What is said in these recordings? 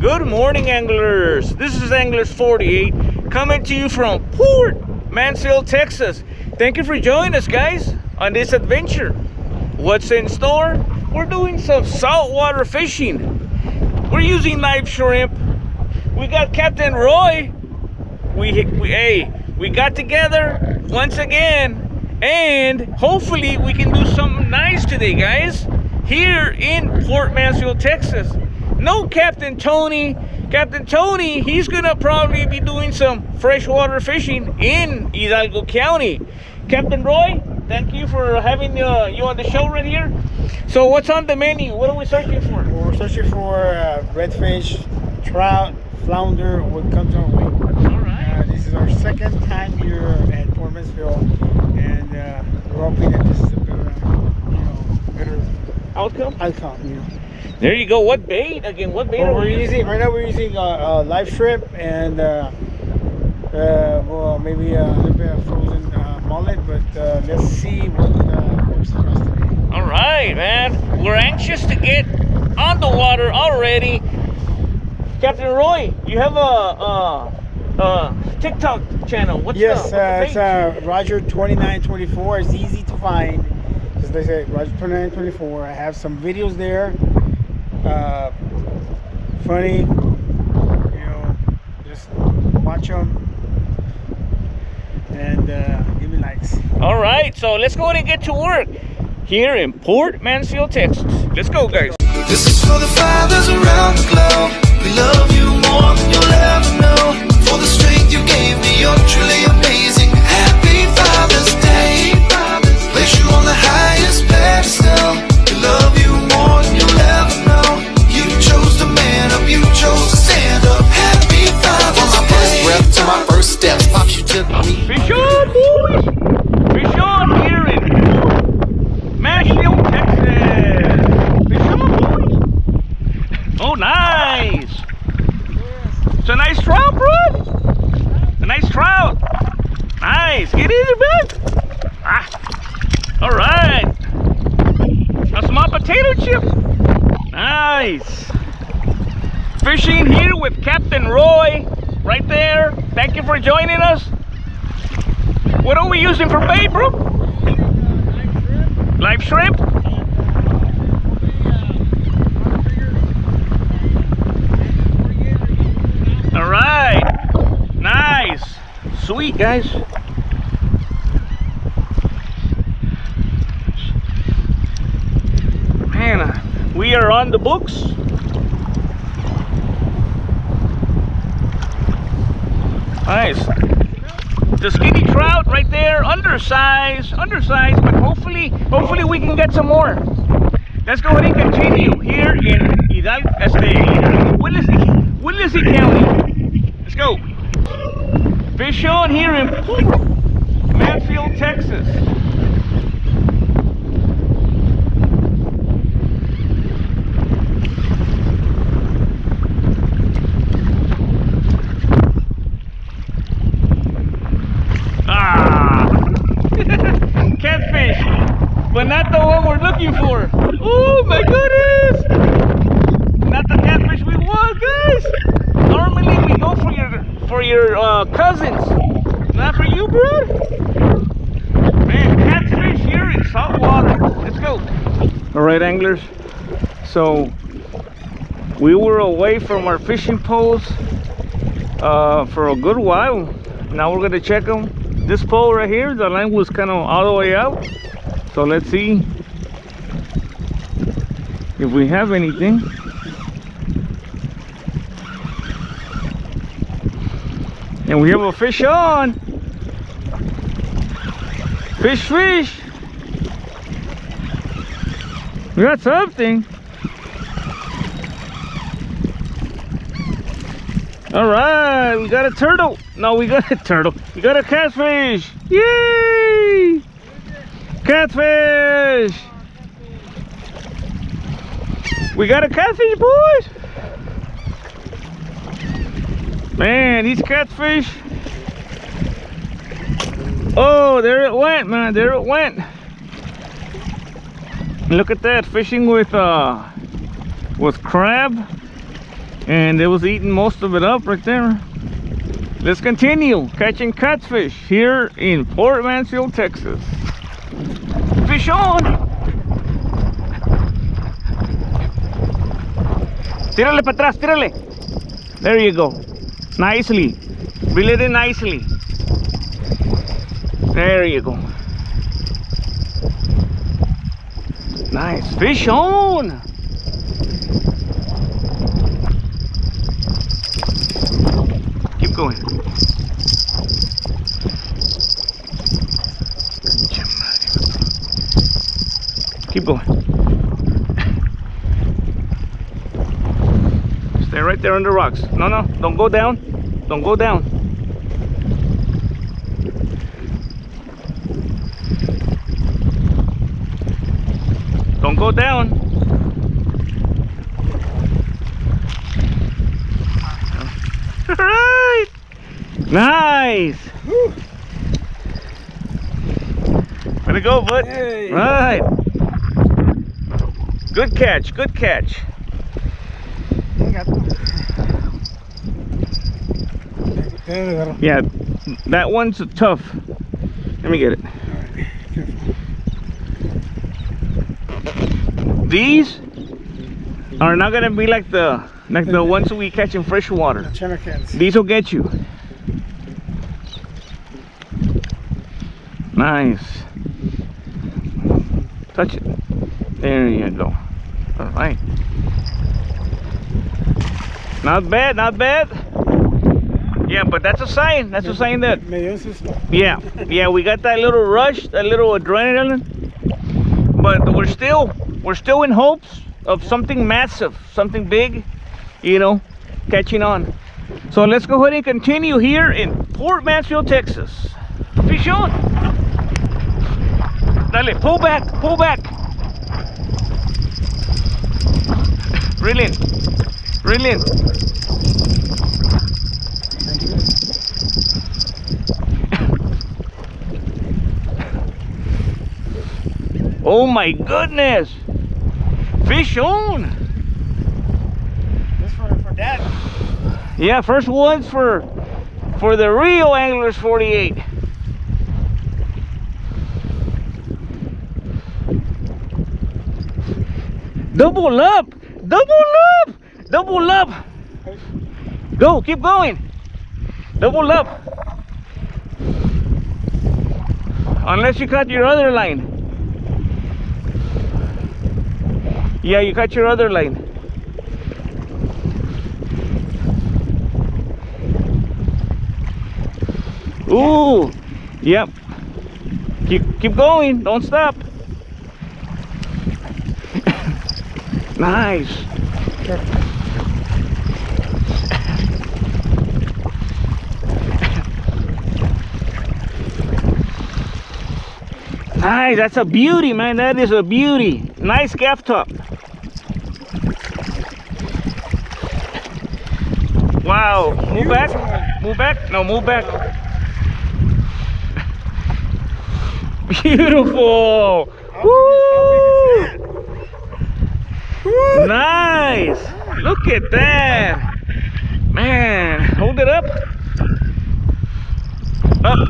Good morning, anglers. This is Anglers 48 coming to you from Port Mansfield, Texas. Thank you for joining us, guys, on this adventure. What's in store? We're doing some saltwater fishing. We're using live shrimp. We got Captain Roy. We got together once again, and hopefully we can do something nice today, guys, here in Port Mansfield, Texas. No Captain Tony. Captain Tony, he's gonna probably be doing some freshwater fishing in Hidalgo County. Captain Roy, thank you for having you on the show right here. So what's on the menu? What are we searching for? We're searching for redfish, trout, flounder, what comes our way. All right. This is our second time here at Port Mansfield, and we're hoping that this is a better Outcome? outcome. There you go. What bait? Again, what bait Well, are we using? right now we're using live shrimp and well, maybe a little bit of frozen mullet, but let's see what works for us today. All right, man. We're anxious to get on the water already. Captain Roy, you have a TikTok channel. What's Yes, the it's Roger 2924. It's easy to find. As they say, Roger 2924. I have some videos there. Funny, just watch them and give me likes. All right, so let's go ahead and get to work here in Port Mansfield, Texas. Let's go, guys. This is for the fathers around the globe. We love you more than you'll ever know. For the strength you gave me, you're truly amazing. Happy Father's Day. Place you on the highest pedestal. We love you more than you'll ever know. You chose to man up, you chose to stand up. Happy Father's Day. From my first breath to my first steps, Pops, you took me. Fish on, boys! Fish on here in Mansfield, Texas. Fish on, boys! Oh, nice! It's a nice trout, bro! A nice trout! Nice! Get in there, man! All right! A small potato chip! Nice! Fishing here with Captain Roy, right there. Thank you for joining us. What are we using for bait, bro? Live shrimp? All right. Nice. Sweet, guys. Man, we are on the books. Nice. The skinny trout right there, undersized, but hopefully we can get some more. Let's go ahead and continue here in Willacy County. Let's go. Fish on here in Mansfield, Texas. Catfish, but not the one we're looking for. Oh my goodness! Not the catfish we want, guys. Normally we go for your cousins, not for you, bro. Man, catfish here in saltwater. Let's go. All right, anglers. So we were away from our fishing poles for a good while. Now we're gonna check them. This pole right here, the line was kind of all the way out. So let's see if we have anything. And we have a fish on. Fish. We got something. All right, we got a turtle. No, we got a turtle. We got a catfish. Yay! Catfish. We got a catfish, boys. Man, these catfish. Oh, there it went, man. There it went. Look at that, fishing with crab. And it was eating most of it up right there. Let's continue catching catfish here in Port Mansfield, Texas. Fish on! Tírale para atrás, tírale. There you go. Nicely. Reel it in nicely. There you go. Nice. Fish on! Keep going. Keep going. Stay right there on the rocks. No, no, don't go down. Don't go down. Don't go down. All right. Nice. Whew. Way to go, bud. Hey. Right. Good catch. Good catch. Yeah, that one's tough. Let me get it. These are not gonna be like the ones we catch in freshwater. These will get you. Nice. Touch it. There you go. All right. Not bad, not bad. Yeah, but that's a sign. That's a sign that. Yeah, we got that little rush, that little adrenaline. But we're still in hopes of something massive, something big, you know, catching on. So let's go ahead and continue here in Port Mansfield, Texas. Fish on. Dale, pull back, pull back. Reel in, reel in. Oh my goodness! Fish on! This for Dad. Yeah, first one's for the real Anglers 48. Double up! Double up! Double up! Go, keep going! Double up! Unless you cut your other line. Yeah, you cut your other line. Ooh, yep. Keep going. Don't stop. Nice. Nice. That's a beauty, man. That is a beauty. Nice gaff top. Wow. Move back. Move back. No, move back. Beautiful. Woo! Nice. Look at that. Man, hold it up. Up.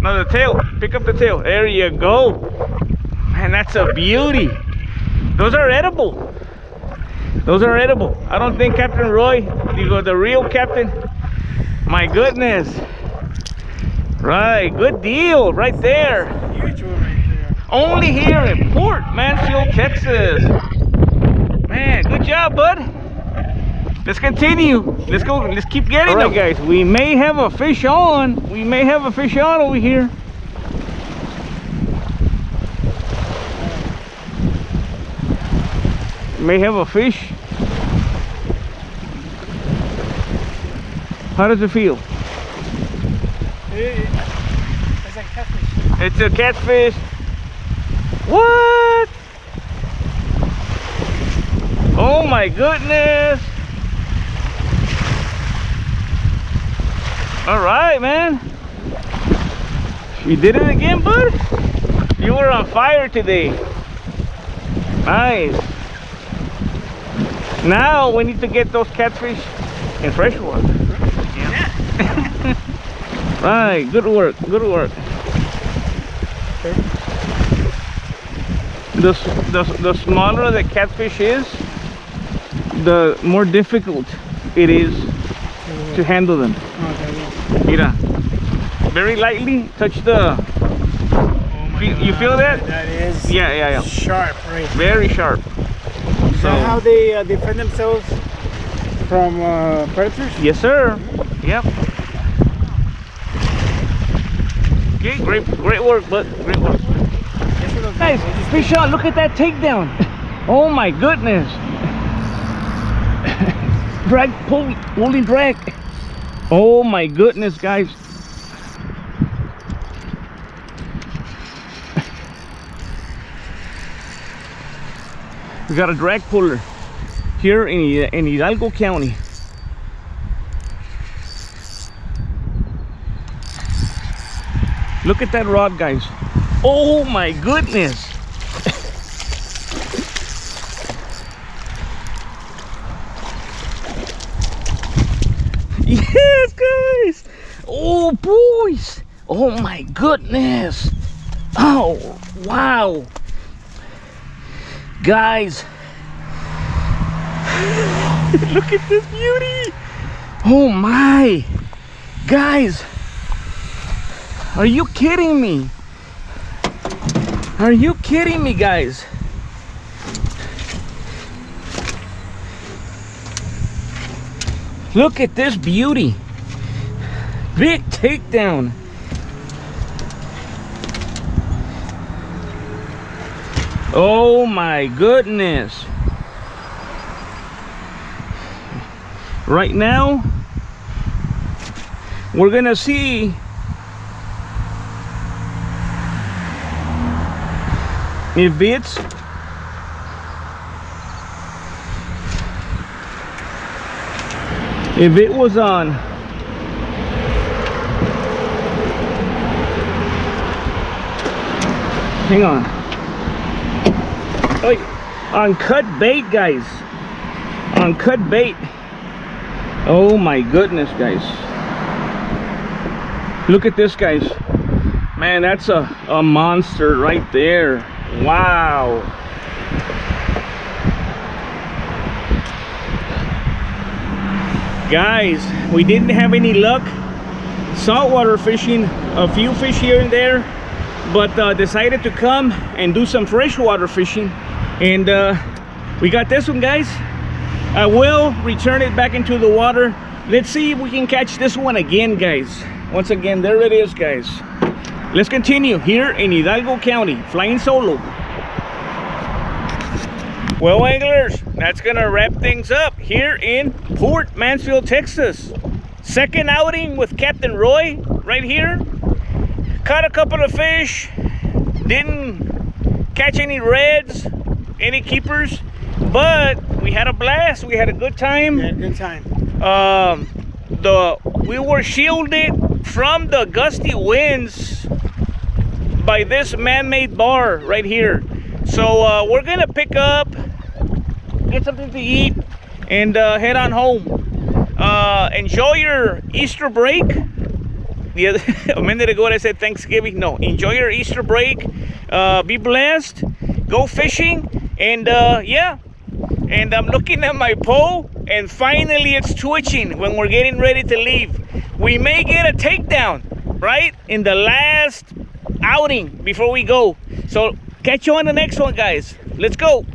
No, the tail. Pick up the tail. There you go. Man, that's a beauty. Those are edible. Those are edible. I don't think Captain Roy, the real captain. My goodness. Right, good deal right there. Huge one right there. Only here in Port Mansfield, Texas. Man, good job, bud. Let's continue. Let's go. Let's keep getting them. All right, guys. We may have a fish on. We may have a fish on over here. May have a fish. How does it feel? It's like catfish. It's a catfish. What? Oh my goodness. All right, man. You did it again, bud. You were on fire today. Nice. Now we need to get those catfish in freshwater. Yeah. Right, good work, good work. Okay. The smaller the catfish is, the more difficult it is to handle them. Mira, very lightly touch the. You feel that? That is Yeah. sharp, right? Very sharp. Is that how they defend themselves from predators? Yes, sir. Yep. Okay, great work, bud. Great work. Guys, fish on, look at that takedown. Oh my goodness. Drag, pulling drag. Oh my goodness, guys. We got a drag puller here in Hidalgo County. Look at that rod, guys. Oh my goodness. Yes, guys. Oh, boys. Oh my goodness. Oh, wow. Guys. Look at this beauty. Oh my. Guys. Are you kidding me? Are you kidding me, guys? Look at this beauty. Big takedown. Oh my goodness. Right now, we're gonna see if it was on. Hang on. Oh, on cut bait, guys. On cut bait. Oh my goodness, guys. Look at this, guys. Man, that's a monster right there. Wow. Guys, we didn't have any luck saltwater fishing, a few fish here and there, but decided to come and do some freshwater fishing, and we got this one, guys. I will return it back into the water. Let's see if we can catch this one again, guys. Once again, there it is, guys. Let's continue here in Hidalgo County, flying solo. Well, anglers, that's gonna wrap things up here in Port Mansfield, Texas. Second outing with Captain Roy right here. Caught a couple of fish, didn't catch any reds, any keepers, but we had a blast. We had a good time. We had a good time. We were shielded from the gusty winds by this man-made bar right here. So we're gonna pick up, get something to eat, and head on home. Enjoy your Easter break. A minute ago I said Thanksgiving. No, enjoy your Easter break. Be blessed. Go fishing, and yeah. And I'm looking at my pole, and finally it's twitching when we're getting ready to leave. We may get a takedown, right? In the last outing before we go. So catch you on the next one, guys. Let's go.